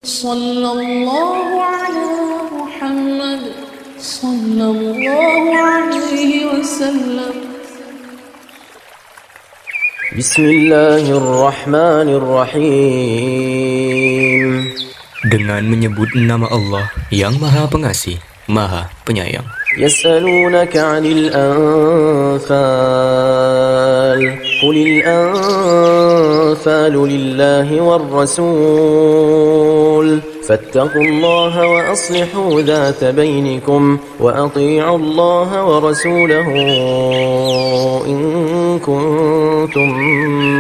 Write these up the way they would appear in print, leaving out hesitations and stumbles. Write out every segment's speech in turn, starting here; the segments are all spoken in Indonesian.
صلى الله على محمد صلى الله عليه وسلم. Bismillahirrahmanirrahim. Dengan menyebut nama Allah yang Maha Pengasih, Maha Penyayang. Yas'alunaka 'anil anfal. Qulil anfalu lillahi war rasul. Fattaqullaha wa aslihu dhata bainikum wa ati'u Allaha wa rasulahu in kuntum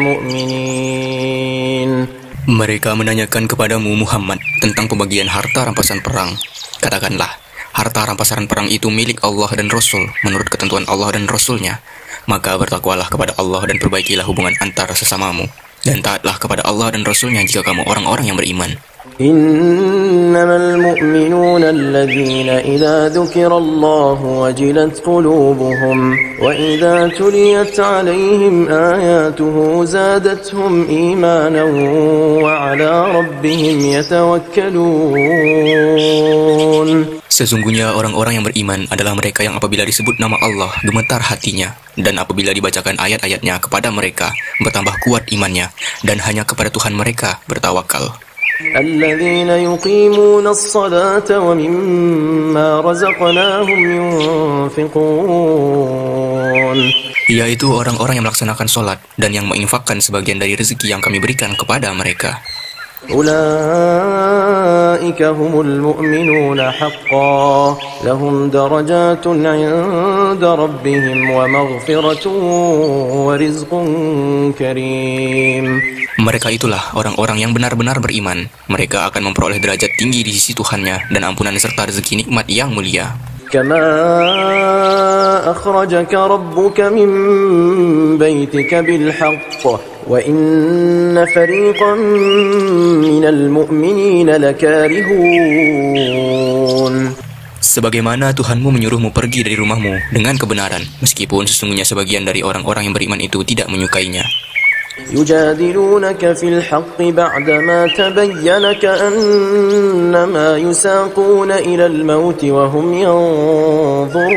mu'minin. Mereka menanyakan kepadamu Muhammad tentang pembagian harta rampasan perang. Katakanlah, harta rampasan perang itu milik Allah dan Rasul menurut ketentuan Allah dan Rasulnya. Maka bertakwalah kepada Allah dan perbaikilah hubungan antara sesamamu. Dan taatlah kepada Allah dan Rasulnya jika kamu orang-orang yang beriman. Innamal mu'minuna alladhina idza dzukira Allah wajilat qulubuhum wa idza tuliyat 'alaihim ayatuhu zadatuhum imanan wa 'ala rabbihim yatawakkalun. Sesungguhnya orang-orang yang beriman adalah mereka yang apabila disebut nama Allah gemetar hatinya, dan apabila dibacakan ayat-ayatnya kepada mereka bertambah kuat imannya, dan hanya kepada Tuhan mereka bertawakal. Alladzina yuqimuna as-salata wa mimma razaqnahum yunfiqun. Yaitu orang-orang yang melaksanakan sholat dan yang menginfakkan sebagian dari rezeki yang kami berikan kepada mereka. Ulaika humul mu'minuna haqqan lahum darajatun 'inda rabbihim wa maghfiratun wa rizqun karim. Mereka itulah orang-orang yang benar-benar beriman. Mereka akan memperoleh derajat tinggi di sisi Tuhannya dan ampunan serta rezeki nikmat yang mulia. Kama akhrajaka rabbuka min baitika bil haqq wa inna fariqan minal mu'minina lakarihun. Sebagaimana Tuhanmu menyuruhmu pergi dari rumahmu dengan kebenaran, meskipun sesungguhnya sebagian dari orang-orang yang beriman itu tidak menyukainya. يجادلونك في الحق بعدما تبين كأنما يساقون إلى الموت وهم ينظرون.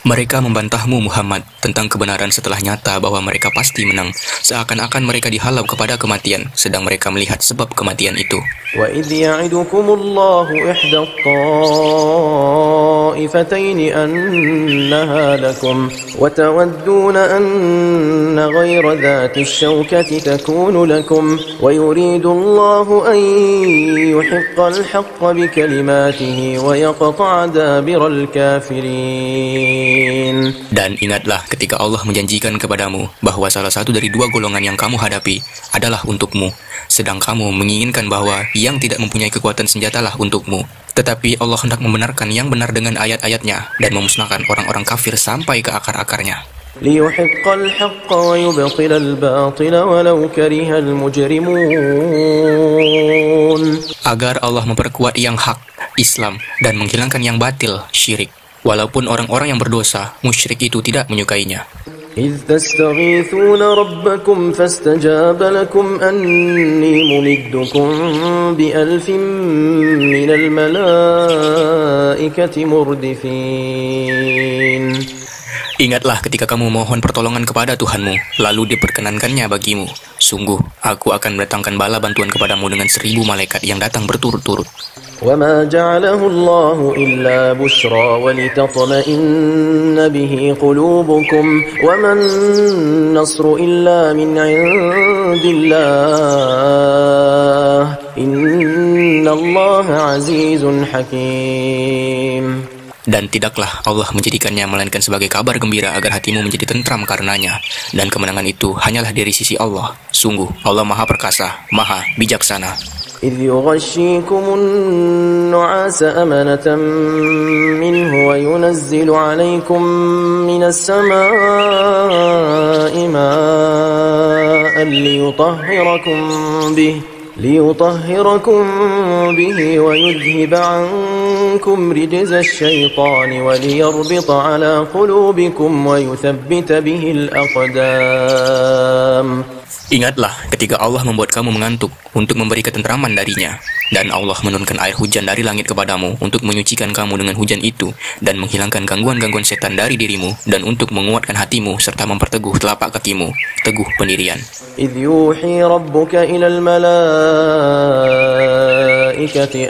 Mereka membantahmu Muhammad tentang kebenaran setelah nyata bahwa mereka pasti menang, seakan-akan mereka dihalau kepada kematian, sedang mereka melihat sebab kematian itu. وَإِذْ يَعِدُكُمُ اللَّهُ إِحْدَى الطَّائِفَتَيْنِ أَنَّهَا لَكُمْ وَتَوَدُّونَ أَنَّ غَيْرَ ذَاتِ الشَّوْكَةِ تَكُونُ لَكُمْ وَيُرِيدُ اللَّهُ أَنْ يُحِقَّ الْحَقَّ بِكَلِمَاتِهِ وَيَقْطَعَ دَابِرَ الْكَافِرِينَ. Dan ingatlah ketika Allah menjanjikan kepadamu bahwa salah satu dari dua golongan yang kamu hadapi adalah untukmu, sedang kamu menginginkan bahwa yang tidak mempunyai kekuatan senjatalah untukmu. Tetapi Allah hendak membenarkan yang benar dengan ayat-ayatnya dan memusnahkan orang-orang kafir sampai ke akar-akarnya. لِيُحِقَّ الْحَقَّ وَيُبْطِلَ الْبَاطِلَ وَلَوْ كَرِهَ الْمُجْرِمُونَ. Agar Allah memperkuat yang hak, Islam, dan menghilangkan yang batil, syirik. Walaupun orang-orang yang berdosa, musyrik itu tidak menyukainya. إِذْ تَسْتَغِيثُونَ رَبَّكُمْ فَاسْتَجَابَ لَكُمْ أَنِّي مُمِدُّكُمْ بِأَلْفٍ مِّنَ الْمَلَائِكَةِ مُرْدِفِينَ. Ingatlah ketika kamu mohon pertolongan kepada Tuhanmu, lalu diperkenankannya bagimu. Sungguh, aku akan mendatangkan bala bantuan kepadamu dengan 1000 malaikat yang datang berturut-turut. وَمَا جَعَلَهُ اللَّهُ إِلَّا بُشْرَى وَلِتَطْمَئِنَّ بِهِ قُلُوبُكُمْ وَمَا النَّصْرُ إِلَّا مِنْ عِنْدِ اللَّهِ إِنَّ اللَّهَ عَزِيزٌ حَكِيمٌ. Dan tidaklah Allah menjadikannya melainkan sebagai kabar gembira agar hatimu menjadi tentram karenanya. Dan kemenangan itu hanyalah dari sisi Allah. Sungguh, Allah Maha Perkasa, Maha Bijaksana. إِذْ يُغَشِّيكُمُ النُّعَاسَ أَمَنَةً مِّنْهُ وَيُنَزِّلُ عَلَيْكُم مِّنَ السَّمَاءِ مَاءً لِيُطَهِّرَكُم بِهِ وَيُذْهِبَ عَنكُمْ رِجْزَ الشَّيْطَانِ وَلِيَرْبِطَ عَلَى قُلُوبِكُمْ وَيُثَبِّتَ بِهِ الْأَقْدَامَ. Ingatlah ketika Allah membuat kamu mengantuk untuk memberi ketentraman darinya, dan Allah menurunkan air hujan dari langit kepadamu untuk menyucikan kamu dengan hujan itu dan menghilangkan gangguan-gangguan setan dari dirimu dan untuk menguatkan hatimu serta memperteguh telapak kakimu, teguh pendirian. إذ يوحي ربك إلى الملائكة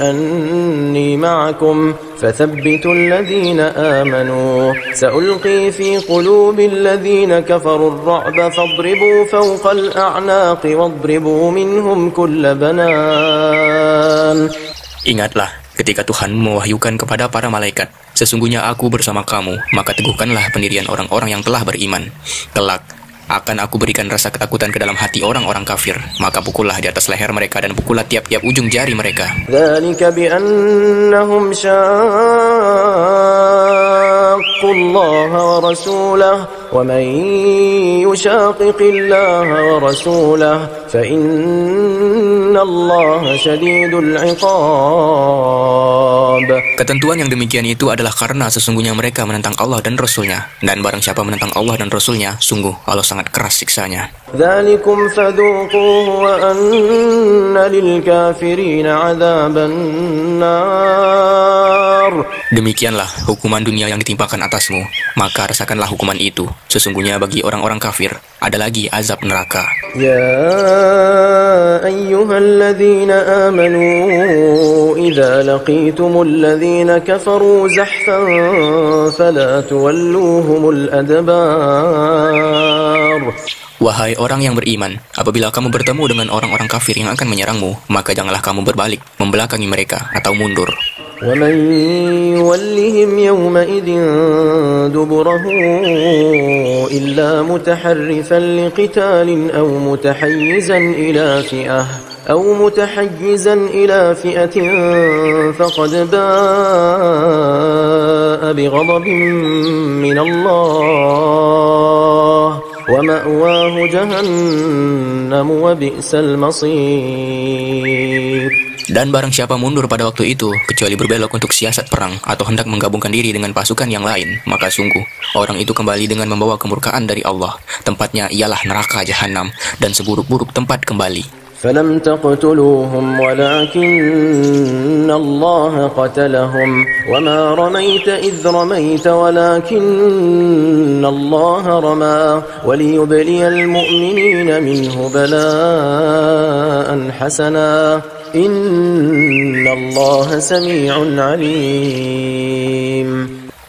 أني معكم فثبتوا الذين آمنوا سألقي في قلوب الذين كفروا الرعب فاضربوا فوق الأعناق واضربوا منهم كل بنان. Ingatlah ketika Tuhan mewahyukan kepada para malaikat, sesungguhnya aku bersama kamu, maka teguhkanlah pendirian orang-orang yang telah beriman. Kelak akan aku berikan rasa ketakutan ke dalam hati orang-orang kafir, maka pukullah di atas leher mereka dan pukullah tiap-tiap ujung jari mereka. ذلك بأنهم شاقوا الله ورسوله ومن يشاقق الله ورسوله فإن الله شديد العقاب. Ketentuan yang demikian itu adalah karena sesungguhnya mereka menentang Allah dan Rasul-Nya, dan barang siapa menentang Allah dan Rasul-Nya, sungguh Allah sangat keras siksanya. ذلكم فذوقوه وأن للكافرين عذاب النار. Demikianlah hukuman dunia yang ditimpakan atasmu, maka rasakanlah hukuman itu. Sesungguhnya bagi orang-orang kafir ada lagi azab neraka. يا أيها الذين آمنوا إذا لقيتم الذين كفروا زحفا فلا تولوهم الأدبار. Wahai orang yang beriman, apabila kamu bertemu dengan orang-orang kafir yang akan menyerangmu, maka janganlah kamu berbalik, membelakangi mereka atau mundur. ومن يولهم يومئذ دبره إلا متحرفا لقتال أو متحيزا إلى فئة فقد باء بغضب من الله ومأواه جهنم وبئس المصير. Dan barang siapa mundur pada waktu itu, kecuali berbelok untuk siasat perang atau hendak menggabungkan diri dengan pasukan yang lain, maka sungguh, orang itu kembali dengan membawa kemurkaan dari Allah. Tempatnya ialah neraka jahanam dan seburuk-buruk tempat kembali. فلم تقتلوهم ولكن الله قتلهم وما رميت إذ رميت ولكن الله رمى وليبلي المؤمنين منه بلاء حسنا إن الله سميع عليم.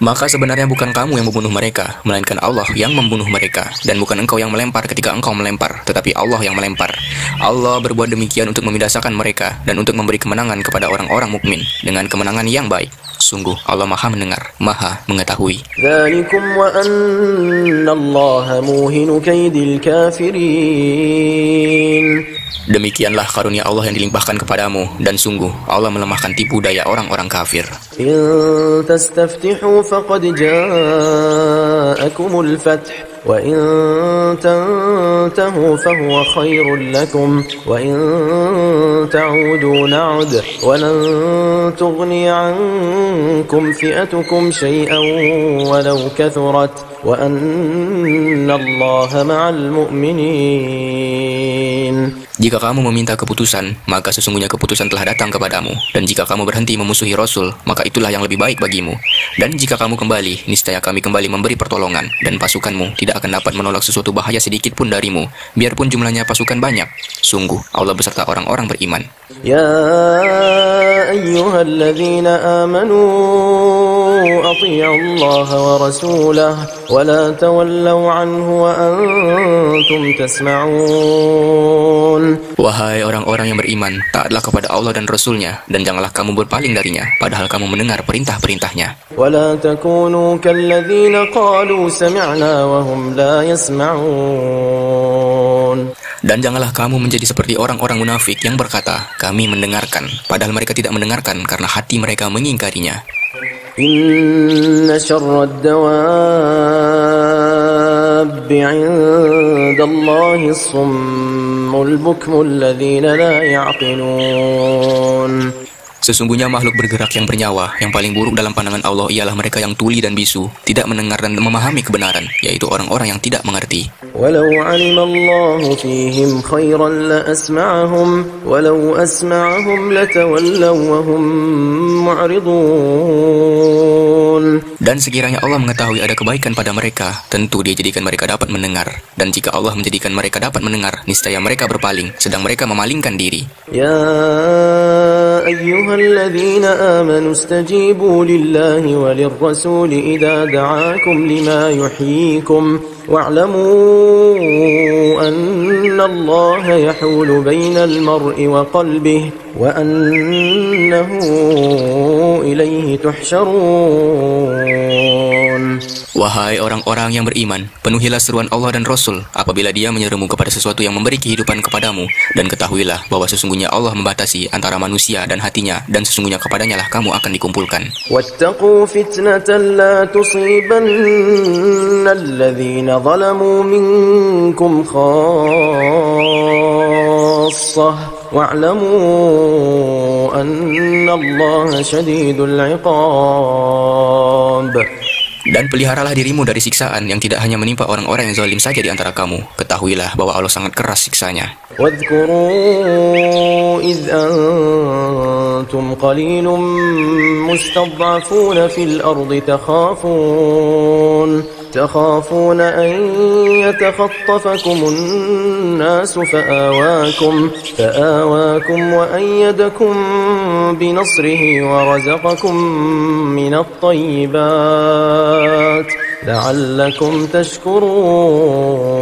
Maka sebenarnya bukan kamu yang membunuh mereka, melainkan Allah yang membunuh mereka. Dan bukan engkau yang melempar ketika engkau melempar, tetapi Allah yang melempar. Allah berbuat demikian untuk membinasakan mereka dan untuk memberi kemenangan kepada orang-orang mukmin dengan kemenangan yang baik. Sungguh Allah Maha mendengar, Maha mengetahui. ذلكم وأن الله موهن كيد الكافرين. Demikianlah karunia Allah yang dilimpahkan kepadamu, dan sungguh Allah melemahkan tipu daya orang-orang kafir. إن تستفتحوا فقد جاءكم الفتح وإن تنتهوا فهو خير لكم وإن تعودوا نعد ولن تغني عنكم فئتكم شيئا ولو كثرت وأن الله مع المؤمنين. Jika kamu meminta keputusan, maka sesungguhnya keputusan telah datang kepadamu. Dan jika kamu berhenti memusuhi Rasul, maka itulah yang lebih baik bagimu. Dan jika kamu kembali, niscaya kami kembali memberi pertolongan, dan pasukanmu tidak akan dapat menolak sesuatu bahaya sedikit pun darimu, biarpun jumlahnya pasukan banyak. Sungguh, Allah beserta orang-orang beriman. يا أيها الذين آمنوا أطيعوا الله ورسوله ولا تولوا عنه وأنتم تسمعون. Wahai orang-orang yang beriman, taatlah kepada Allah dan Rasul-Nya, dan janganlah kamu berpaling darinya, padahal kamu mendengar perintah-perintahnya. ولا تكونوا كالذين قالوا سمعنا وهم لا يسمعون. Dan janganlah kamu menjadi seperti orang-orang munafik yang berkata, kami mendengarkan, padahal mereka tidak mendengarkan karena hati mereka mengingkarinya. إن شر الدواب عند الله الصم البكم الذين لا يعقلون. Sesungguhnya makhluk bergerak yang bernyawa, yang paling buruk dalam pandangan Allah ialah mereka yang tuli dan bisu, tidak mendengar dan memahami kebenaran, yaitu orang-orang yang tidak mengerti. ولو علم الله فيهم خيرا لأسمعهم ولو أسمعهم لتولوا وهم معرضون. Dan sekiranya Allah mengetahui ada kebaikan pada mereka, tentu Dia jadikan mereka dapat mendengar. Dan jika Allah menjadikan mereka dapat mendengar, niscaya mereka berpaling, sedang mereka memalingkan diri. يا أيها الذين آمنوا استجيبوا لله وللرسول إذا دعاكم لما يحييكم واعلموا أن الله يحول بين المرء وقلبه وأنه إليه تحشرون. Wahai orang-orang yang beriman, penuhilah seruan Allah dan Rasul apabila Dia menyerumu kepada sesuatu yang memberi kehidupan kepadamu, dan ketahuilah bahwa sesungguhnya Allah membatasi antara manusia dan hatinya, dan sesungguhnya kepadanya lah kamu akan dikumpulkan. واتقوا فتنة لا تصيبن الذين ظلموا منكم خاصة واعلموا أن الله شديد العقاب. Dan peliharalah dirimu dari siksaan yang tidak hanya menimpa orang-orang yang zalim saja di antara kamu. Ketahuilah bahwa Allah sangat keras siksanya. واذكروا إذ أنتم قليل مستضعفون في الأرض تخافون أن يتخطفكم الناس فآواكم وأيدكم بنصره ورزقكم من الطيبات لعلكم تشكرون.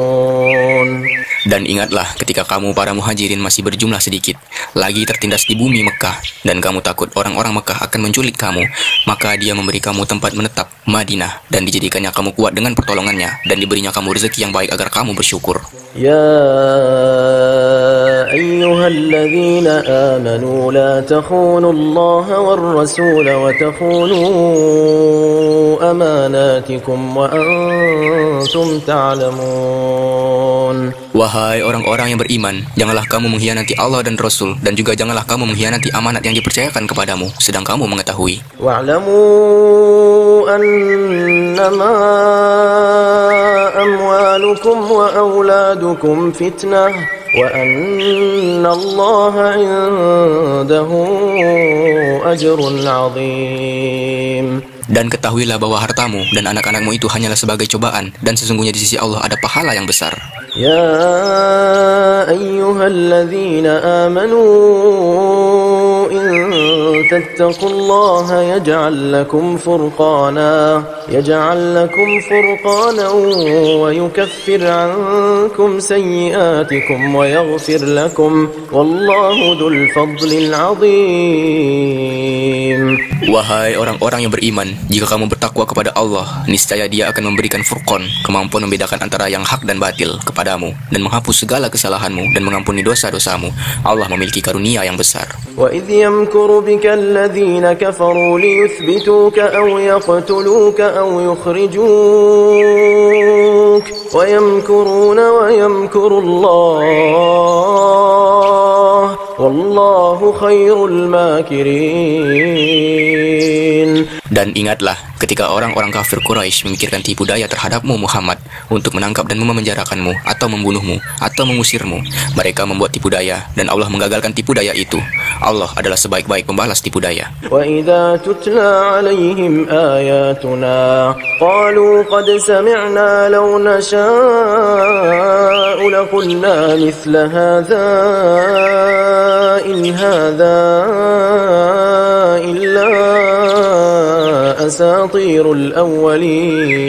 Dan ingatlah ketika kamu para muhajirin masih berjumlah sedikit, lagi tertindas di bumi Mekah, dan kamu takut orang-orang Mekah akan menculik kamu, maka Dia memberi kamu tempat menetap, Madinah, dan dijadikannya kamu kuat dengan pertolongannya, dan diberinya kamu rezeki yang baik agar kamu bersyukur. يا أيها الذين آمنوا لا تخونوا الله والرسول وتخونوا أماناتكم وأنتم تعلمون. Wahai orang-orang yang beriman, janganlah kamu mengkhianati Allah dan Rasul, dan juga janganlah kamu mengkhianati amanat yang dipercayakan kepadamu, sedang kamu mengetahui. واعلموا أنما أموالكم وأولادكم فتنة وأن الله عنده أجر عظيم. Dan ketahuilah bahwa hartamu dan anak-anakmu itu hanyalah sebagai cobaan, dan sesungguhnya di sisi Allah ada pahala yang besar. يا أيها الذين آمنوا إن تتقوا الله يجعل لكم فرقانا ويكفر عنكم سيئاتكم ويغفر لكم والله ذو الفضل العظيم. Wahai orang-orang yang beriman, jika kamu bertakwa kepada Allah, niscaya Dia akan memberikan furqan, kemampuan membedakan antara yang hak dan batil kepadamu, dan menghapus segala kesalahanmu dan mengampuni dosa-dosamu. Allah memiliki karunia yang besar. وَإِذْ يَمْكُرُ بِكَ الَّذِينَ كَفَرُوا لِيُثْبِتُوكَ أَوْ يَقْتُلُوكَ أَوْ يُخْرِجُوكَ وَيَمْكُرُونَ وَيَمْكُرُ اللَّهُ وَاللَّهُ خَيْرُ الْمَاكِرِينَ. Dan ingatlah ketika orang-orang kafir Quraisy memikirkan tipu daya terhadapmu Muhammad untuk menangkap dan memenjarakanmu atau membunuhmu atau mengusirmu. Mereka membuat tipu daya dan Allah menggagalkan tipu daya itu. Allah adalah sebaik-baik pembalas tipu daya. وَإِذَا تُتْلَى عَلَيْهِمْ آيَاتُنَا قَالُوا قَدْ سَمِعْنَا لَوْ نَشَاءُ لَقُلْنَا مِثْلَ هَذَا إِنْ هَذَا إِلَّا أَسَاطِيرُ الْأَوَّلِينَ.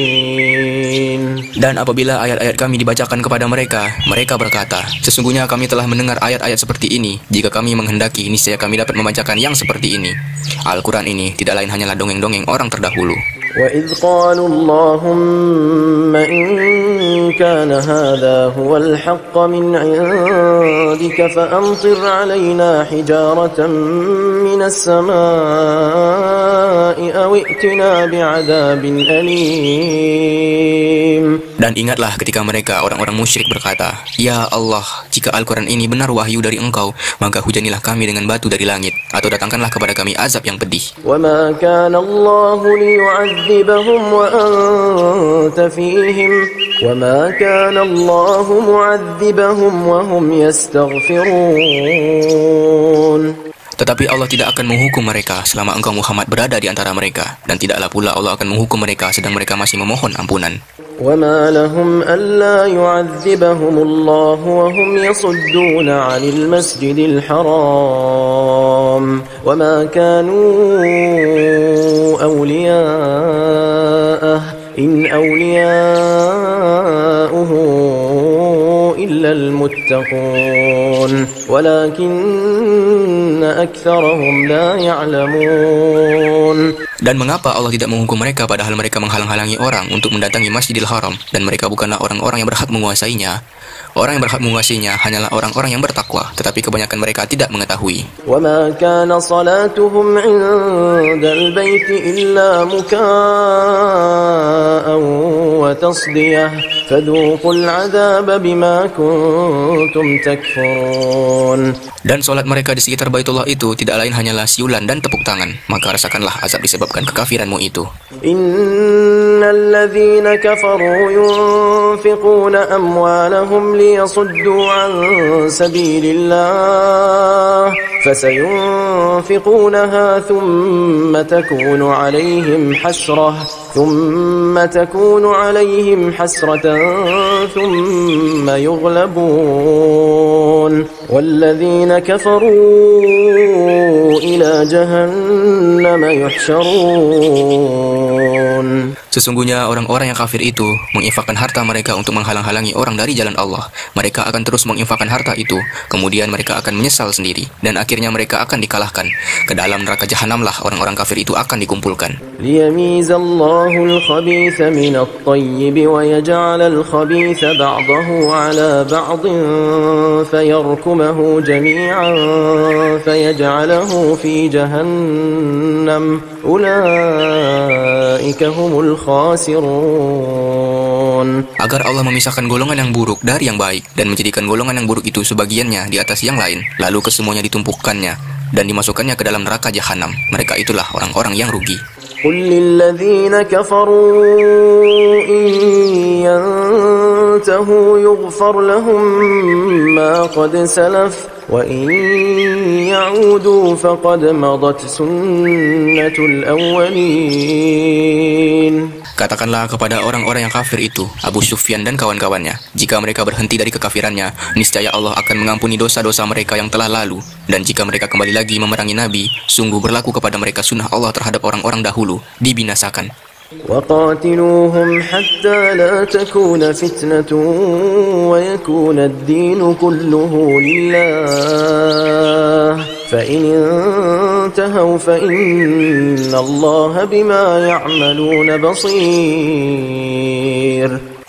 Dan apabila ayat-ayat kami dibacakan kepada mereka, mereka berkata, sesungguhnya kami telah mendengar ayat-ayat seperti ini. Jika kami menghendaki, niscaya kami dapat membacakan yang seperti ini. Al-Quran ini tidak lain hanyalah dongeng-dongeng orang terdahulu. وإذ قالوا اللهم إن كان هذا هو الحق من عندك فأمطر علينا حجارة من السماء أو ائتنا بعذاب أليم. Dan ingatlah ketika mereka orang-orang musyrik berkata, "Ya Allah, jika Al-Quran ini benar wahyu dari Engkau, maka hujanilah kami dengan batu dari langit, atau datangkanlah kepada kami azab yang pedih." وَمَا كَانَ اللَّهُ لِيُعَذِّبَهُمْ وَأَنْتَ فِيهِمْ وَمَا كَانَ اللَّهُ مُعَذِّبَهُمْ وَهُمْ يَسْتَغْفِرُونَ. Tetapi Allah tidak akan menghukum mereka selama engkau Muhammad berada di antara mereka, dan tidaklah pula Allah akan menghukum mereka sedang mereka masih memohon ampunan. وَمَا لَهُمْ أَلَّا يُعَذِّبَهُمُ اللَّهُ وَهُمْ يَصُدُّونَ عَنِ الْمَسْجِدِ الْحَرَامِ وَمَا كَانُوا أَوْلِيَاءَهُ إِنْ أَوْلِيَاؤُهُ إِلَّا الْمُتَّقُونَ وَلَكِنَّ أَكْثَرَهُمْ لَا يَعْلَمُونَ. Dan mengapa Allah tidak menghukum mereka padahal mereka menghalang-halangi orang untuk mendatangi Masjidil Haram, dan mereka bukanlah orang-orang yang berhak menguasainya? Orang yang berhak menguasainya hanyalah orang-orang yang bertakwa, tetapi kebanyakan mereka tidak mengetahui. وَمَا كَانَ صَلَاتُهُمْ عِندَ الْبَيْتِ إِلَّا مُكَاءً وَتَصْدِيَةً فَذُوقُوا الْعَذَابَ بِمَا كُنتُمْ تَكْفُرُونَ. Dan solat mereka di sekitar Baitullah itu tidak lain hanyalah siulan dan tepuk tangan, maka rasakanlah azab disebabkan kekafiranmu itu. Innal ladzina kafaru yunfiquna amwalahum liyasuddu an sabilillah fasayunfiqunaha thumma takunu alaihim hasratan thumma yughlabun walladzina kafaru ila jahannam yuhsyarun. Sesungguhnya orang-orang yang kafir itu menginfakkan harta mereka untuk menghalang-halangi orang dari jalan Allah. Mereka akan terus menginfakkan harta itu, kemudian mereka akan menyesal sendiri, dan akhirnya mereka akan dikalahkan. Ke dalam neraka jahanamlah orang-orang kafir itu akan dikumpulkan. Liyamizallahu al-khabitha min at-tayyib wa yaj'ala al-khabitha ba'dahu 'ala ba'din fayarkumahu jami'an fayaj'alahu fi jahannam ulaika humul khasirun. Agar Allah memisahkan golongan yang buruk dari yang baik dan menjadikan golongan yang buruk itu sebagiannya di atas yang lain, lalu kesemuanya ditumpukannya dan dimasukkannya ke dalam neraka jahanam. Mereka itulah orang-orang yang rugi. قل للذين كفروا إن ينتهوا يغفر لهم ما قد سلف وإن يعودوا فقد مضت سنة الأولين. Katakanlah kepada orang-orang yang kafir itu, Abu Sufyan dan kawan-kawannya, jika mereka berhenti dari kekafirannya, niscaya Allah akan mengampuni dosa-dosa mereka yang telah lalu. Dan jika mereka kembali lagi memerangi Nabi, sungguh berlaku kepada mereka sunnah Allah terhadap orang-orang dahulu, dibinasakan. وَقَاتِلُوهُمْ حَتَّى لَا تَكُونَ فِتْنَةٌ وَيَكُونَ الدِّينُ كُلُّهُ لِلَّهِ فَإِنِ انْتَهَوْا فَإِنَّ اللَّهَ بِمَا يَعْمَلُونَ بَصِيرٌ.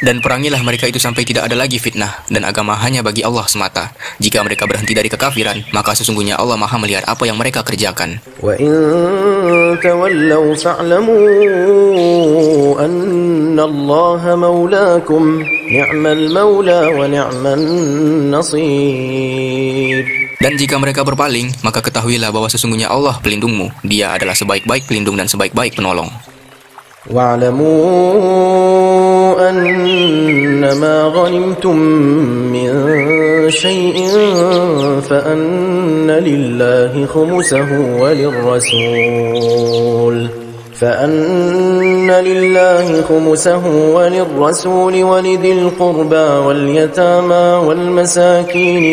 Dan perangilah mereka itu sampai tidak ada lagi fitnah, dan agama hanya bagi Allah semata. Jika mereka berhenti dari kekafiran, maka sesungguhnya Allah Maha melihat apa yang mereka kerjakan. وَإِن تَوَلَّوْا فَاعْلَمُوا أَنَّ اللَّهَ مَوْلَاكُمْ نِعْمَ الْمَوْلَى وَنِعْمَ النَّصِيرُ. Dan jika mereka berpaling, maka ketahuilah bahwa sesungguhnya Allah pelindungmu. Dia adalah sebaik-baik pelindung dan sebaik-baik penolong. وَاعْلَمُوا أَنَّمَا غَنِمْتُم مِّن شَيْءٍ فَأَنَّ لِلَّهِ خُمُسَهُ وَلِلرَّسُولِ وَلِذِي الْقُرْبَى وَالْيَتَامَى وَالْمَسَاكِينِ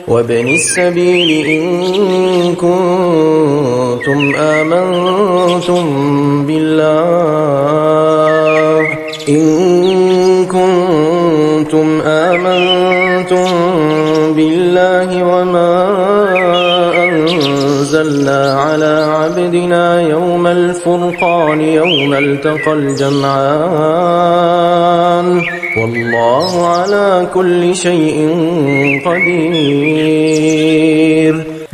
وَابْنِ السَّبِيلِ إِن كُنتُمْ آمنتم بالله وما أنزلنا على عبدنا يوم الفرقان يوم التقى الجمعان والله على كل شيء قدير.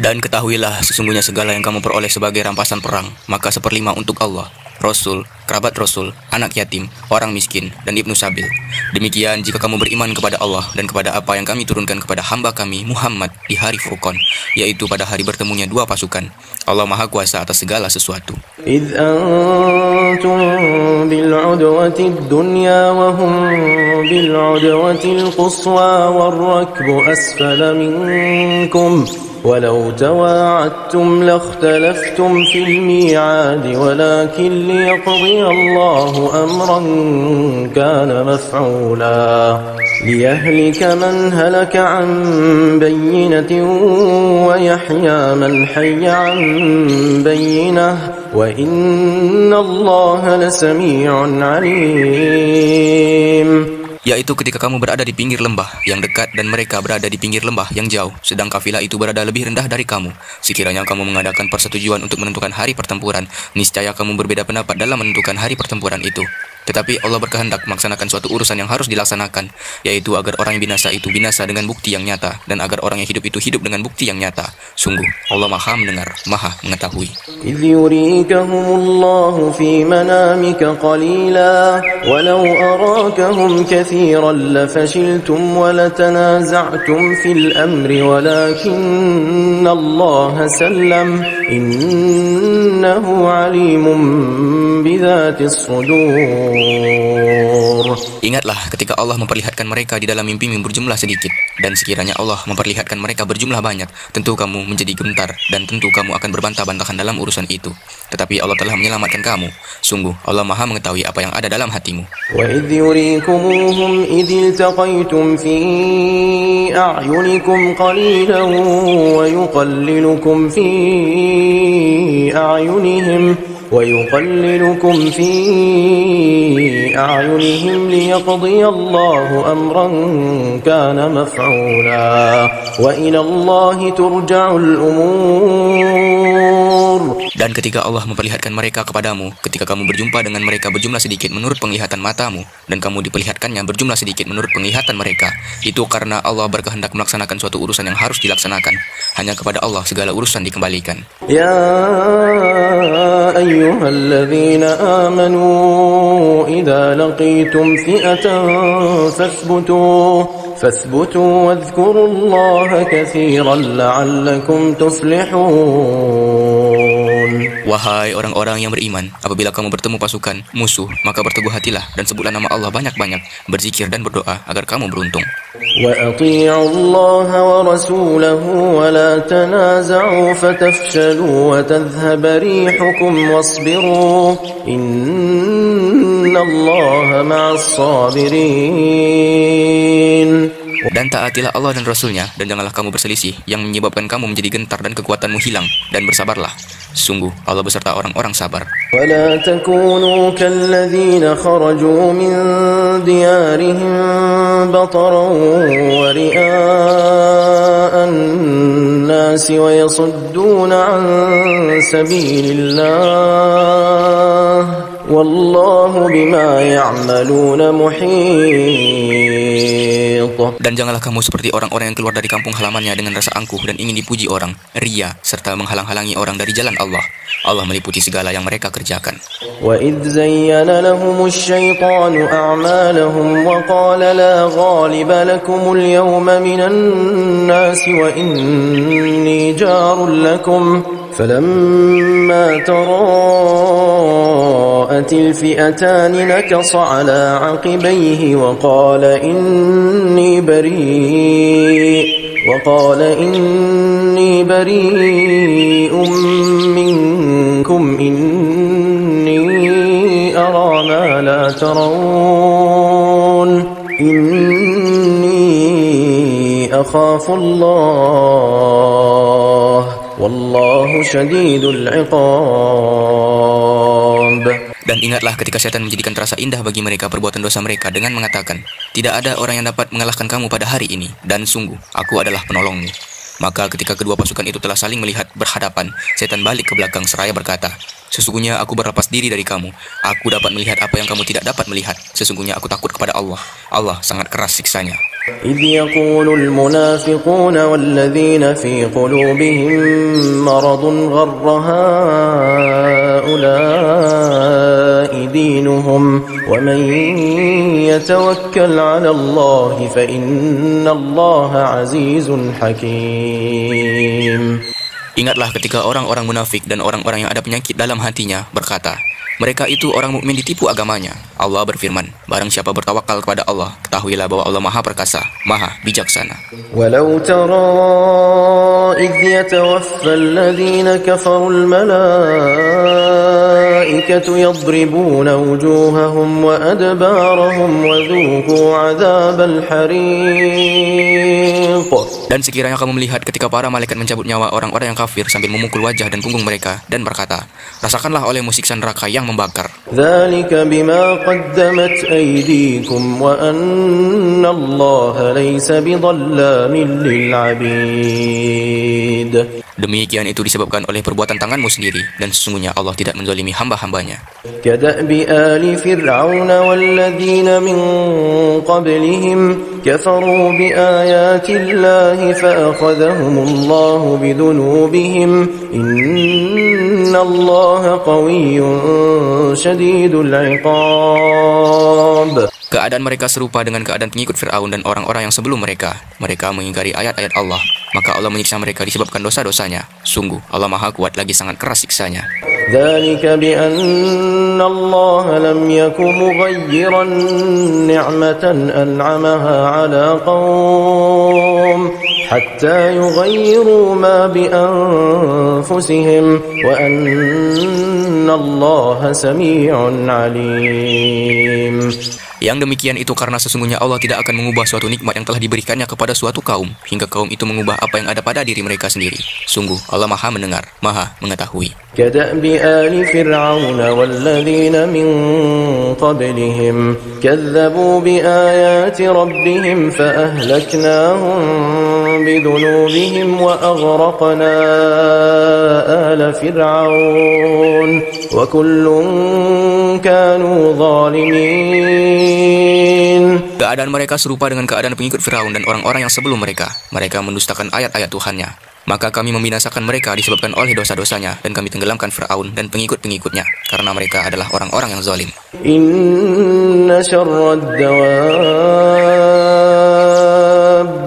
Dan ketahuilah sesungguhnya segala yang kamu peroleh sebagai rampasan perang, maka 1/5 untuk Allah, Rasul, kerabat Rasul, anak yatim, orang miskin, dan Ibnu Sabil. Demikian jika kamu beriman kepada Allah dan kepada apa yang kami turunkan kepada hamba kami Muhammad di hari Furqan, yaitu pada hari bertemunya dua pasukan. Allah Maha Kuasa atas segala sesuatu. إذ أنتم بالعدوة الدنيا وهم بالعدوة القصوى والركب أسفل منكم ولو تواعدتم لاختلفتم في الميعاد ولكن ليقضي الله أمرا كان مفعولا ليهلك من هلك عن بينة ويحيى من حي عن بينة وإن الله لسميع عليم. Yaitu ketika kamu berada di pinggir lembah yang dekat dan mereka berada di pinggir lembah yang jauh, sedang kafilah itu berada lebih rendah dari kamu. Sekiranya kamu mengadakan persetujuan untuk menentukan hari pertempuran, niscaya kamu berbeda pendapat dalam menentukan hari pertempuran itu. Tetapi Allah berkehendak melaksanakan suatu urusan yang harus dilaksanakan, yaitu agar orang yang binasa itu binasa dengan bukti yang nyata, dan agar orang yang hidup itu hidup dengan bukti yang nyata. Sungguh, Allah Maha mendengar, Maha mengetahui. إذ يريكهم الله في منامك قليلا ولو أراكهم كثيرا لفشلتم ولتنازعتم في الأمر ولكن الله سلم إنه عليم بذات الصدور. Ingatlah ketika Allah memperlihatkan mereka di dalam mimpimu berjumlah sedikit, dan sekiranya Allah memperlihatkan mereka berjumlah banyak, tentu kamu menjadi gentar dan tentu kamu akan berbantah-bantahan dalam urusan itu. Tetapi Allah telah menyelamatkan kamu. Sungguh Allah Maha mengetahui apa yang ada dalam hatimu. وَإِذْ يُرِيكُمُوهُمْ إِذِ الْتَقَيْتُمْ فِي أَعْيُنِكُمْ قَلِيلًا وَيُقَلِّلُكُمْ فِي أعينهم ليقضي الله أمرا كان مفعولا وإلى الله ترجع الأمور. Dan ketika Allah memperlihatkan mereka kepadamu, ketika kamu berjumpa dengan mereka berjumlah sedikit menurut penglihatan matamu, dan kamu diperlihatkannya berjumlah sedikit menurut penglihatan mereka, itu karena Allah berkehendak melaksanakan suatu urusan yang harus dilaksanakan. Hanya kepada Allah segala urusan dikembalikan. Ya ayyuhalladzina amanu idza laqitum fi'atan فاثبتوا واذكروا الله كثيرا لعلكم تفلحون. Wahai orang-orang yang beriman, apabila kamu bertemu pasukan musuh, maka berteguh hatilah dan sebutlah nama Allah banyak-banyak, berzikir dan berdoa agar kamu beruntung. وَأَطِيعُوا اللَّهَ وَرَسُولَهُ وَلَا تَنَازَعُوا فَتَفْشَلُوا وَتَذْهَبَ رِيحُكُمْ وَاصْبِرُوا إِنَّ اللَّهَ مَعَ الصَّابِرِينَ. Dan taatilah Allah dan Rasulnya, dan janganlah kamu berselisih yang menyebabkan kamu menjadi gentar dan kekuatanmu hilang, dan bersabarlah. Sungguh Allah beserta orang-orang sabar. وَلَا تَكُونُوا كَالَّذِينَ خَرَجُوا مِنْ دِيَارِهِمْ بَطَرًا وَرِئَاءَ النَّاسِ وَيَصُدُّونَ عَنْ سَبِيلِ اللَّهِ وَاللَّهُ بِمَا يَعْمَلُونَ مُحِيطٌ. Dan janganlah kamu seperti orang-orang yang keluar dari kampung halamannya dengan rasa angkuh dan ingin dipuji orang, ria, serta menghalang-halangi orang dari jalan Allah. Allah meliputi segala yang mereka kerjakan. وَإِذْ زَيَّنَ لَهُمُ الشَّيْطَانُ أَعْمَالَهُمْ وَقَالَ لَا غَالِبَ لَكُمُ الْيَوْمَ مِنَ النَّاسِ وَإِنِّي جَارٌ لَكُمْ فَلَمَّا تَرَاءَتِ الْفِئَتَانِ نَكَصَ عَلَى عَقِبَيْهِ وَقَالَ إِنِّي بَرِيءٌ منكم إني أرى ما لا ترون إني أخاف الله والله شديد العقاب. Dan ingatlah ketika setan menjadikan terasa indah bagi mereka perbuatan dosa mereka dengan mengatakan, tidak ada orang yang dapat mengalahkan kamu pada hari ini, dan sungguh, aku adalah penolongmu. Maka ketika kedua pasukan itu telah saling melihat berhadapan, setan balik ke belakang seraya berkata, "Sesungguhnya aku berlepas diri dari kamu. Aku dapat melihat apa yang kamu tidak dapat melihat. Sesungguhnya aku takut kepada Allah. Allah sangat keras siksanya." إذ يقول المنافقون والذين في قلوبهم مرض غر هؤلاء دينهم ومن يتوكل على الله فإن الله عزيز حكيم. Ingatlah ketika orang-orang munafik dan orang-orang yang ada penyakit dalam hatinya berkata, mereka itu orang mukmin ditipu agamanya. Allah berfirman, barang siapa bertawakal kepada Allah, ketahuilah bahwa Allah Maha Perkasa, Maha Bijaksana. Walau tara idh yatawaffa alladhina kafaru al-malaikatu yadribuna wujuhahum wa adbarahum wa dhuqu 'adzabal hariq. Dan sekiranya kamu melihat ketika para malaikat mencabut nyawa orang-orang yang kafir sambil memukul wajah dan punggung mereka dan berkata, rasakanlah olehmu siksa neraka yang membakar. Dzalika bima qaddamat aydikum wa anna Allah laysa bidhallamin lil 'abid. Demikian itu disebabkan oleh perbuatan tanganmu sendiri, dan sesungguhnya Allah tidak menzalimi hamba-hambanya. Kadabi ali fir'aun walladzina min qablihim kafaru biayati Allahi fa'akhadhahumullahu bidhunubihim innallaha qawiyyun shadidul 'iqab. Keadaan mereka serupa dengan keadaan pengikut Fir'aun dan orang-orang yang sebelum mereka. Mereka mengingkari ayat-ayat Allah, maka Allah menyiksa mereka disebabkan dosa-dosanya. Sungguh, Allah Maha Kuat lagi sangat keras siksanya. Dzalika bi anna Allah lam yakun mughayyiran ni'matan an'amaha 'ala qaum hatta yughayyiru ma bi anfusihim wa anna Allah samii'un 'alim. Yang demikian itu karena sesungguhnya Allah tidak akan mengubah suatu nikmat yang telah diberikannya kepada suatu kaum, hingga kaum itu mengubah apa yang ada pada diri mereka sendiri. Sungguh, Allah Maha mendengar, Maha mengetahui. Kadabi ali fir'aun walladzina min qablihim kadzabu biayati rabbihim faahlaknahum bidhunubihim wa aghraqna ala fir'aun wa kullun kanu zalimin. Keadaan mereka serupa dengan keadaan pengikut Firaun dan orang-orang yang sebelum mereka. Mereka mendustakan ayat-ayat Tuhannya. Maka kami membinasakan mereka disebabkan oleh dosa-dosanya, dan kami tenggelamkan Firaun dan pengikut-pengikutnya, karena mereka adalah orang-orang yang zalim. Inna syarrad dawabbi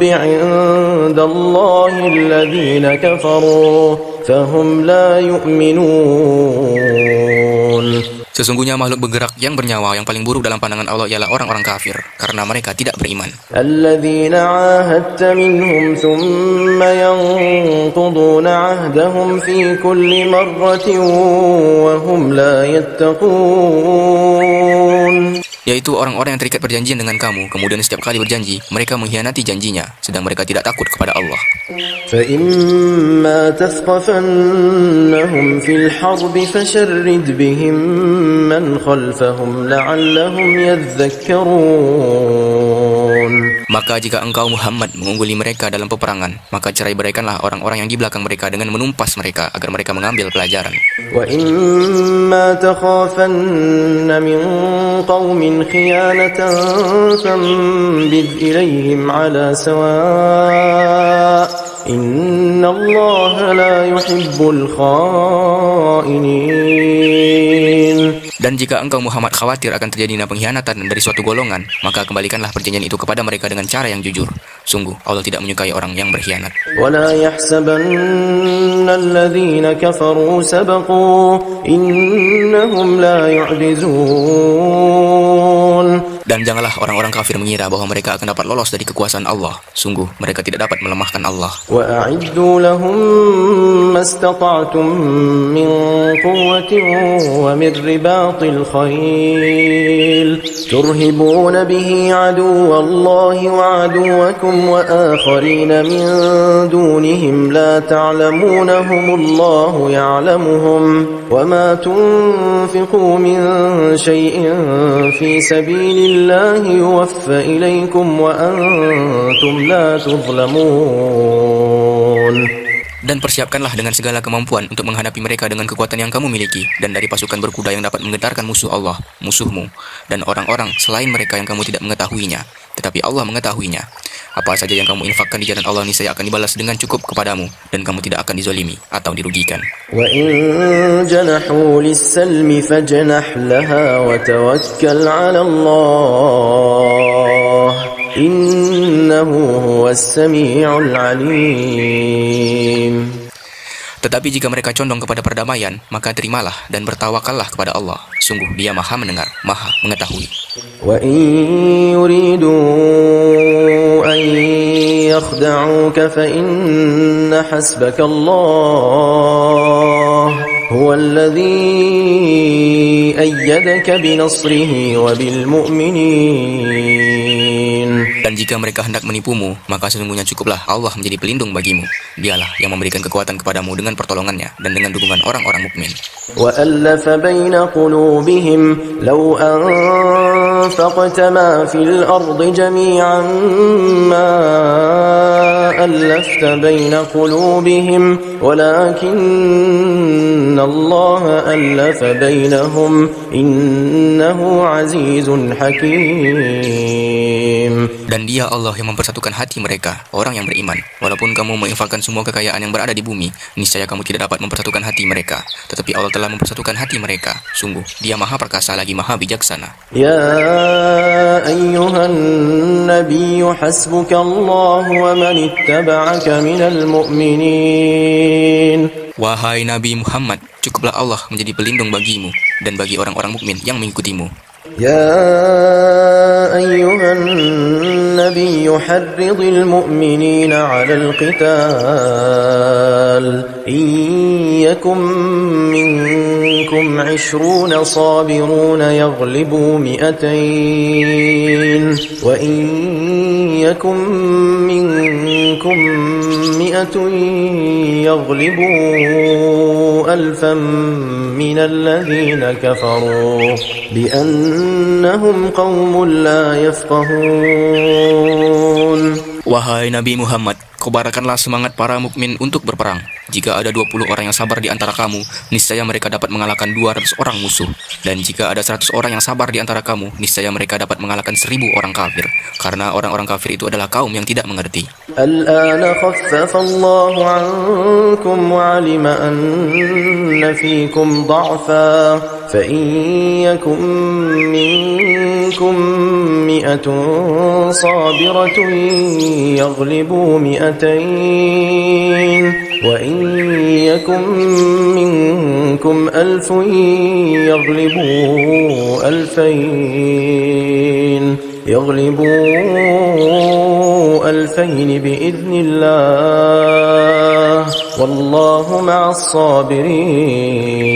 'indallahi alladhina kafaru fahum la yu'minun. Sesungguhnya makhluk bergerak yang bernyawa yang paling buruk dalam pandangan Allah ialah orang-orang kafir, karena mereka tidak beriman. Alladzina 'ahadta minhum thumma yanquduna 'ahdahum fi kulli marratin wa hum la yattaqun. Yaitu orang-orang yang terikat perjanjian dengan kamu, kemudian setiap kali berjanji, mereka mengkhianati janjinya, sedang mereka tidak takut kepada Allah. فَإِمَّا تَثْقَفَنَّهُمْ فِي الْحَرْبِ فَشَرِّدْ بِهِمْ مَنْ خَلْفَهُمْ لَعَلَّهُمْ يَذَّكَّرُونَ. Maka jika engkau Muhammad mengungguli mereka dalam peperangan, maka cerai-beraikanlah orang-orang yang di belakang mereka dengan menumpas mereka agar mereka mengambil pelajaran. وَإِمَّا تَخَافَنَّ مِنْ قَوْمٍ خِيَانَةً فَانبِذْ إِلَيْهِمْ عَلَى سَوَاءٍ إِنَّ اللَّهَ لَا يُحِبُّ الْخَائِنِينَ. Dan jika engkau Muhammad khawatir akan terjadinya pengkhianatan dari suatu golongan, maka kembalikanlah perjanjian itu kepada mereka dengan cara yang jujur. Sungguh, Allah tidak menyukai orang yang berkhianat. وَلَا يَحْسَبَنَّ الَّذِينَ كَفَرُوا سَبَقُوا إِنَّهُمْ لَا يُعْجِزُونَ. Dan janganlah orang-orang kafir mengira bahwa mereka akan dapat lolos dari kekuasaan Allah. Sungguh, mereka tidak dapat melemahkan Allah. وَأَعِدُّوا لَهُم مَّا اسْتَطَعْتُم مِّن قُوَّةٍ وَمِن رِّبَاطِ الْخَيْلِ تُرْهِبُونَ بِهِ عَدُوَّ اللَّهِ وَعَدُوَّكُمْ وَآخَرِينَ مِن دُونِهِمْ لَا تَعْلَمُونَهُمُ اللَّهُ يَعْلَمُهُمْ وَمَا تُنفِقُوا مِن شَيْءٍ فِي سَبِيلِ الله يوفى إليكم وأنتم لا تظلمون. Dan persiapkanlah dengan segala kemampuan untuk menghadapi mereka dengan kekuatan yang kamu miliki, dan dari pasukan berkuda yang dapat menggetarkan musuh Allah, musuhmu, dan orang-orang selain mereka yang kamu tidak mengetahuinya, tetapi Allah mengetahuinya. Apa saja yang kamu infakkan di jalan Allah niscaya akan dibalas dengan cukup kepadamu, dan kamu tidak akan dizolimi atau dirugikan. وَإِن جَنَحُوا لِلسَّلْمِ فَاجْنَحْ لَهَا وَتَوَكَّلْ عَلَى اللَّهِ إِنَّهُ هُوَ السَّمِيعُ الْعَلِيمُ. Tetapi jika mereka condong kepada perdamaian, maka terimalah dan bertawakallah kepada Allah. Sungguh Dia Maha mendengar, Maha mengetahui. وَإِن يُرِيدُوا أَن يَخْدَعُوكَ فَإِنَّ حَسْبَكَ اللَّهُ هُوَ الَّذِي أَيَّدَكَ بِنَصْرِهِ وَبِالْمُؤْمِنِينَ. Dan jika mereka hendak menipumu, maka sesungguhnya cukuplah Allah menjadi pelindung bagimu. Dialah yang memberikan kekuatan kepadamu dengan pertolongannya dan dengan dukungan orang-orang mukmin. وَأَلَّفَ بَيْنَ قُلُوبِهِمْ لَوْ أَنفَقْتَ مَا فِي الْأَرْضِ جَمِيعًا مَا أَلَّفْتَ بَيْنَ قُلُوبِهِمْ وَلَكِنَّ اللَّهَ أَلَّفَ بَيْنَهُمْ إِنَّهُ عَزِيزٌ حَكِيمٌ. Dan Dia Allah yang mempersatukan hati mereka, orang yang beriman. Walaupun kamu menginfakkan semua kekayaan yang berada di bumi, niscaya kamu tidak dapat mempersatukan hati mereka. Tetapi Allah telah mempersatukan hati mereka. Sungguh, Dia Maha Perkasa lagi Maha Bijaksana. يا أيها النبي حسبك الله ومن اتبعك من المؤمنين. Wahai Nabi Muhammad, cukuplah Allah menjadi pelindung bagimu dan bagi orang-orang mukmin yang mengikutimu. يا أيها النبي حرض المؤمنين على القتال إن يكن منكم 20 صابرون يغلبوا 200 وإن يكن منكم 100 يغلبوا 1000 من الذين كفروا بأنهم قوم لا يفقهون. Wahai Nabi Muhammad, kobarkanlah semangat para mukmin untuk berperang. Jika ada 20 orang yang sabar di antara kamu, niscaya mereka dapat mengalahkan 200 orang musuh. Dan jika ada 100 orang yang sabar di antara kamu, niscaya mereka dapat mengalahkan 1000 orang kafir. Karena orang-orang kafir itu adalah kaum yang tidak mengerti. الآن خفف الله عنكم وعلم أن فيكم ضعفا فإن يكن منكم 100 صابرة يغلبوا 200 وإن يكن منكم 1000 يغلبوا 2000 بإذن الله والله مع الصابرين.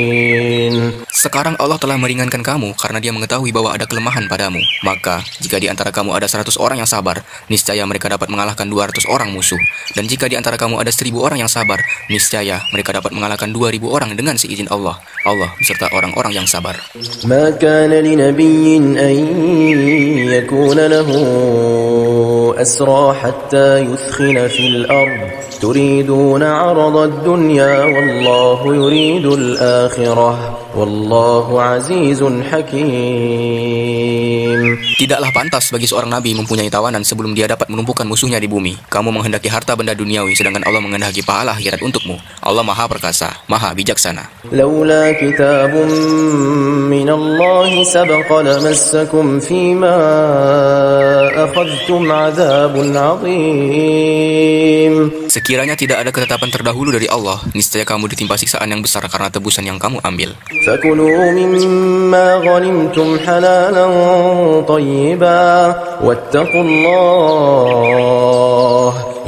Sekarang Allah telah meringankan kamu karena Dia mengetahui bahwa ada kelemahan padamu. Maka, jika di antara kamu ada 100 orang yang sabar, niscaya mereka dapat mengalahkan 200 orang musuh. Dan jika di antara kamu ada 1000 orang yang sabar, niscaya mereka dapat mengalahkan 2000 orang dengan seizin Allah. Allah beserta orang-orang yang sabar. ما كان لنبي أن يكون له أسرى حتى يثخن في الأرض تريدون عرض الدنيا والله يريد الآخرة والله عزيز حكيم. Tidaklah pantas bagi seorang nabi mempunyai tawanan sebelum dia dapat menumpukan musuhnya di bumi. Kamu menghendaki harta benda duniawi, sedangkan Allah menghendaki pahala akhirat untukmu. Allah Maha Perkasa, Maha Bijaksana. لولا كتاب من الله سبق لمسكم فيما أخذتم عذاب عظيم. Sekiranya tidak ada ketetapan terdahulu dari Allah, niscaya kamu ditimpa siksaan yang besar karena tebusan yang kamu ambil. فكلوا مما غنمتم حلالا طيبا واتقوا الله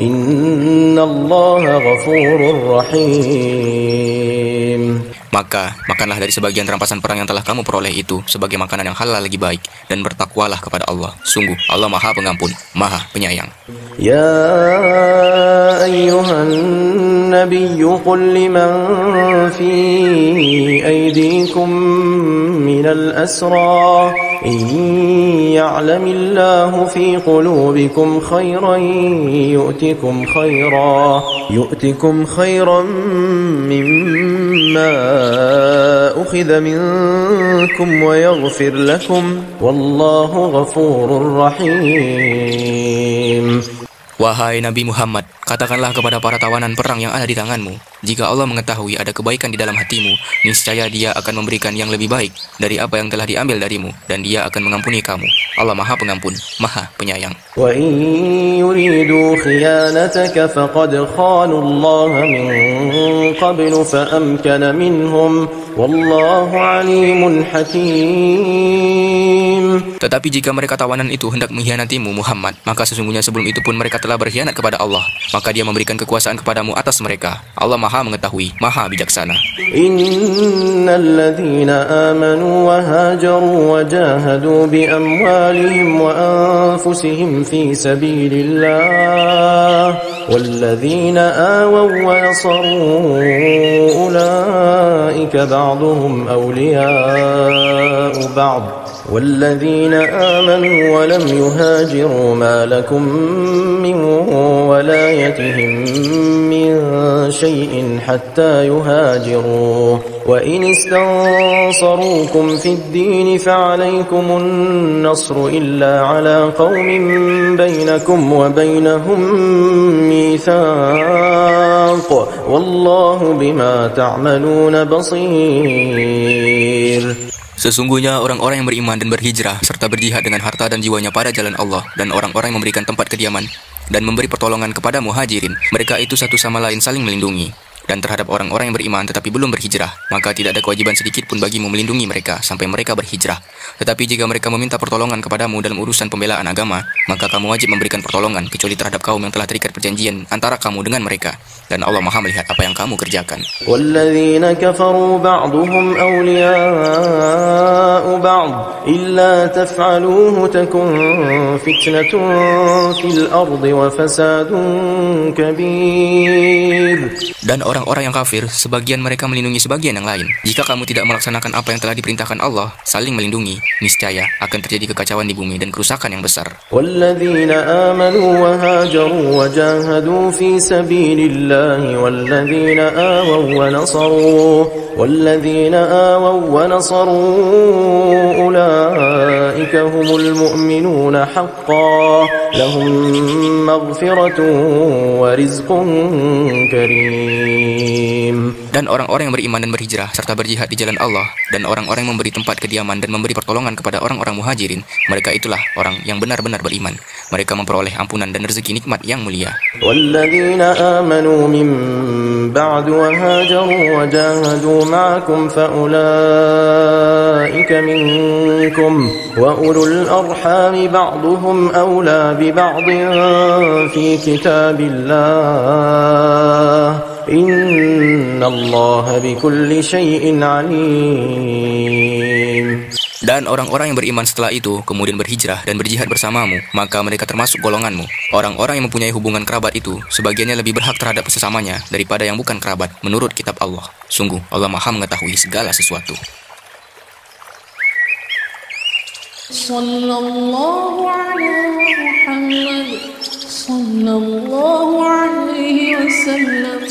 إن الله غفور رحيم. Maka, makanlah dari sebagian rampasan perang yang telah kamu peroleh itu sebagai makanan yang halal lagi baik, dan bertakwalah kepada Allah. Sungguh, Allah Maha Pengampun, Maha Penyayang. يا أيها النبي قل لمن في أيديكم من الأسرى إن يعلم الله في قلوبكم خيرا يؤتكم خيرا مما أخذ منكم ويغفر لكم والله غفور رحيم. Wahai Nabi Muhammad, katakanlah kepada para tawanan perang yang ada di tanganmu, jika Allah mengetahui ada kebaikan di dalam hatimu, niscaya Dia akan memberikan yang lebih baik dari apa yang telah diambil darimu, dan Dia akan mengampuni kamu. Allah Maha Pengampun, Maha Penyayang. وَإِن يُرِيدُوا خِيَانَتَكَ فَقَدْ خَانُوا اللَّهَ مِن قَبْلُ فَأَمْكَنَ مِنْهُمْ وَاللَّهُ عَلِيمٌ حَكِيمٌ. Tetapi jika mereka tawanan itu hendak mengkhianatimu Muhammad, maka sesungguhnya sebelum itu pun mereka telah berkhianat kepada Allah, maka Dia memberikan kekuasaan kepadamu atas mereka. Allah Maha Mengetahui, Maha Bijaksana. Innal ladzina amanu wa hajaru wa jahadu bi amwalihim wa anfusihim fi sabilillah wal ladzina awaw wa nasaru ulaika ba'duhum awliya'u ba'd والذين آمنوا ولم يهاجروا ما لكم من ولايتهم من شيء حتى يهاجروا وإن استنصروكم في الدين فعليكم النصر إلا على قوم بينكم وبينهم ميثاق والله بما تعملون بصير. Sesungguhnya orang-orang yang beriman dan berhijrah serta berjihad dengan harta dan jiwanya pada jalan Allah, dan orang-orang yang memberikan tempat kediaman dan memberi pertolongan kepada muhajirin, mereka itu satu sama lain saling melindungi. Dan terhadap orang-orang yang beriman tetapi belum berhijrah, maka tidak ada kewajiban sedikit pun bagimu melindungi mereka sampai mereka berhijrah. Tetapi jika mereka meminta pertolongan kepadamu dalam urusan pembelaan agama, maka kamu wajib memberikan pertolongan kecuali terhadap kaum yang telah terikat perjanjian antara kamu dengan mereka. Dan Allah Maha melihat apa yang kamu kerjakan. وَالَّذِينَ كَفَرُوا بَعْضُهُمْ أَوْلِيَاءُ بَعْضٍ إِلَّا تَفْعَلُوهُ تَكُنْ فِتْنَةٌ فِي الْأَرْضِ وَفَسَادٌ كَبِيرٌ. Dan orang-orang yang kafir, sebagian mereka melindungi sebagian yang lain. Jika kamu tidak melaksanakan apa yang telah diperintahkan Allah, saling melindungi, niscaya akan terjadi kekacauan di bumi dan kerusakan yang besar. وَالَّذِينَ آمَنُوا وَهَاجَرُوا وَجَاهَدُوا فِي سَبِيلِ اللَّهِ وَالَّذِينَ آوَوا وَنَصَرُوا أُولَئِكَ هُمُ الْمُؤْمِنُونَ حَقًّا لَهُم مَّغْفِرَةٌ وَرِزْقٌ كَرِيمٌ. Dan orang-orang yang beriman dan berhijrah serta berjihad di jalan Allah, dan orang-orang yang memberi tempat kediaman dan memberi pertolongan kepada orang-orang muhajirin, mereka itulah orang yang benar-benar beriman. Mereka memperoleh ampunan dan rezeki nikmat yang mulia. وَالَّذِينَ آمَنُوا مِن بَعْدُ وَهَاجَرُوا وَجَاهَدُوا مَعَكُمْ فَأُولَئِكَ مِنكُمْ وَأُولُو الْأَرْحَامِ بَعْضُهُمْ أَوْلَى بِبَعْضٍ فِي كِتَابِ اللَّهِ إِنَّ اللَّهَ بِكُلِّ شَيْءٍ عَلِيمٌ. Dan orang-orang yang beriman setelah itu kemudian berhijrah dan berjihad bersamamu, maka mereka termasuk golonganmu. Orang-orang yang mempunyai hubungan kerabat itu, sebagiannya lebih berhak terhadap sesamanya daripada yang bukan kerabat, menurut kitab Allah. Sungguh, Allah Maha mengetahui segala sesuatu. Sallallahu alaihi Muhammad sallallahu alaihi wasallam.